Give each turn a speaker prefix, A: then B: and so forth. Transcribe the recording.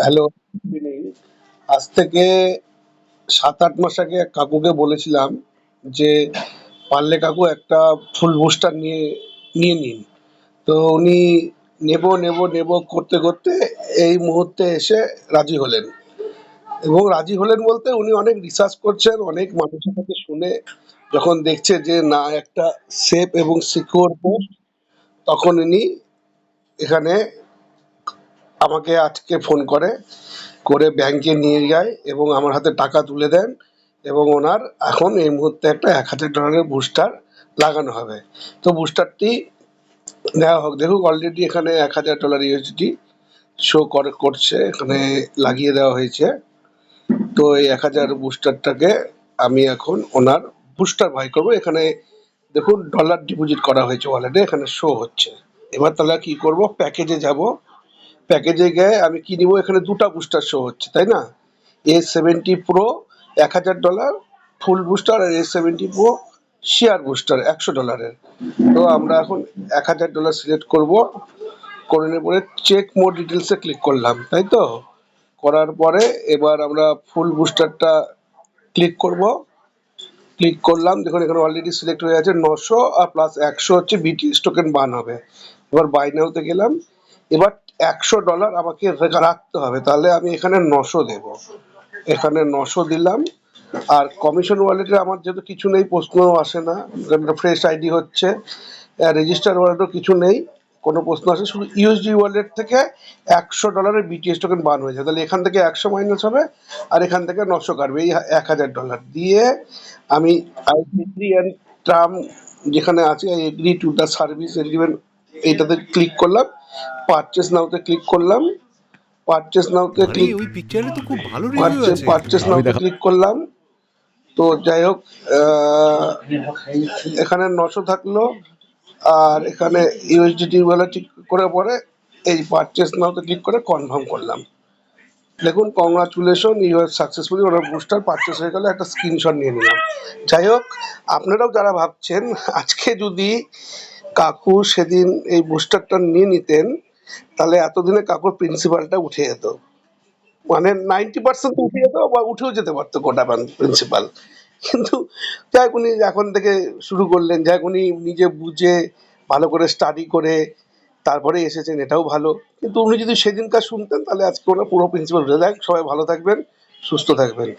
A: Hello, আজ থেকে ৭-৮ মাস আগে এক কাকুকে বলেছিলাম যে পারলে কাকু একটা ফুল বুস্টার নিয়ে নিয়ে নিন। তো উনি নেব নেব নেব করতে করতে এই মুহূর্তে এসে রাজি হলেন। এবং রাজি হলেন বলতে উনি অনেক রিসার্চ করছেন, অনেক মানুষের কাছে শুনে যখন দেখছে যে না একটা সেফ এবং সিকিউর পোস্ট, তখন উনি এখানে আমাকে আজকে ফোন করে ব্যাংকে নিয়ে যায় এবং আমার হাতে টাকা তুলে দেন। এবং ওনার এখন এই মুহূর্তে একটা $১,০০০ বুস্টার লাগানো হবে। তো বুস্টারটি নেওয়া হোক। দেখুক অলরেডি এখানে $১,০০০ ইউএসডি শো করছে, এখানে লাগিয়ে দেওয়া হয়েছে। তো এই ১,০০০ বুস্টারটাকে আমি এখন ওনার বুস্টার বাই করবো। এখানে দেখুন ডলার ডিপোজিট করা হয়েছে অলরেডি, এখানে শো হচ্ছে। এবার তাহলে কি করব, প্যাকেজে যাব। প্যাকেজে গিয়ে আমি কি নিব, এখানে দুটো বুস্টার শো হচ্ছে তাই না? A70 প্রো $১,০০০ ফুল বুস্টার, আর A70 প্রো শেয়ার বুস্টার $১০০। তো আমরা এখন $১,০০০ সিলেক্ট করব। করে নেওয়ার পরে চেক মোর ডিটেলসে ক্লিক করলাম, তাই তো? করার পরে এবার আমরা ফুল বুস্টারটা ক্লিক করব। ক্লিক করলাম, দেখুন এখানে অলরেডি সিলেক্ট হয়ে আছে ৯০০ আর প্লাস ১০০ হচ্ছে বিটিএস টোকেন বার্ন হবে। এবার বাই নাওতে গেলাম। এবার $১০০ আমাকে রাখতে হবে, তাহলে আমি এখানে ৯০০ দেব। এখানে ৯০০ দিলাম। আর কমিশন ওয়ালেটে আমার যেহেতু কিছু নেই, প্রশ্ন আসে না, ফ্রেশ আইডি হচ্ছে, রেজিস্টার ওয়ালেটও কিছু নেই, কোনো প্রশ্ন আসে, শুধু ইউএসডি ওয়ালেট থেকে $১০০ বিটিএস টোকেন বার্ন হয়েছে, তাহলে এখান থেকে ১০০ মাইনাস হবে আর এখান থেকে ৯০০ কাটবে, এই $১,০০০ দিয়ে আমি আই এগ্রি অ্যান্ড টার্ম যেখানে আছে I agree to the service agreement, এইটাতে ক্লিক করলাম। পারচেস নাওতে ক্লিক করলাম। পারচেস নাওতে
B: আরে
A: ক্লিক
B: ওই পিকচারে তো খুব ভালো রিভিউ আছে।
A: পারচেস নাওতে ক্লিক করলাম। তো যাই হোক, এখানে ৯০০ থাকলো আর এখানে ইউএসডিটি ওয়ালেট ঠিক করে পরে এই পারচেস নাওতে ক্লিক করে কনফার্ম করলাম। দেখুন কংগ্রাচুলেশন, ইউ হ্যাভ সাকসেসফুলি ওনার বুস্টার পারচেস হয়ে গেল, একটা স্ক্রিনশট নিয়ে নিলাম। যাই হোক, আপনারাও যারা ভাবছেন আজকে যদি কাকু সেদিন এই বুস্টারটা নিয়ে নিতেন, তাহলে এতদিনে কাকুর প্রিন্সিপালটা উঠে যেত, মানে 90% উঠে যেত বা উঠেও যেতে পারতো গোটা প্রিন্সিপাল। কিন্তু যাই হোক, উনি এখন থেকে শুরু করলেন, যাই হোক উনি নিজে বুঝে ভালো করে স্টাডি করে তারপরে এসেছেন, এটাও ভালো। কিন্তু উনি যদি সেদিনকার শুনতেন তাহলে আজকে ওনার পুরো প্রিন্সিপাল উঠে যায়। সবাই ভালো থাকবেন, সুস্থ থাকবেন।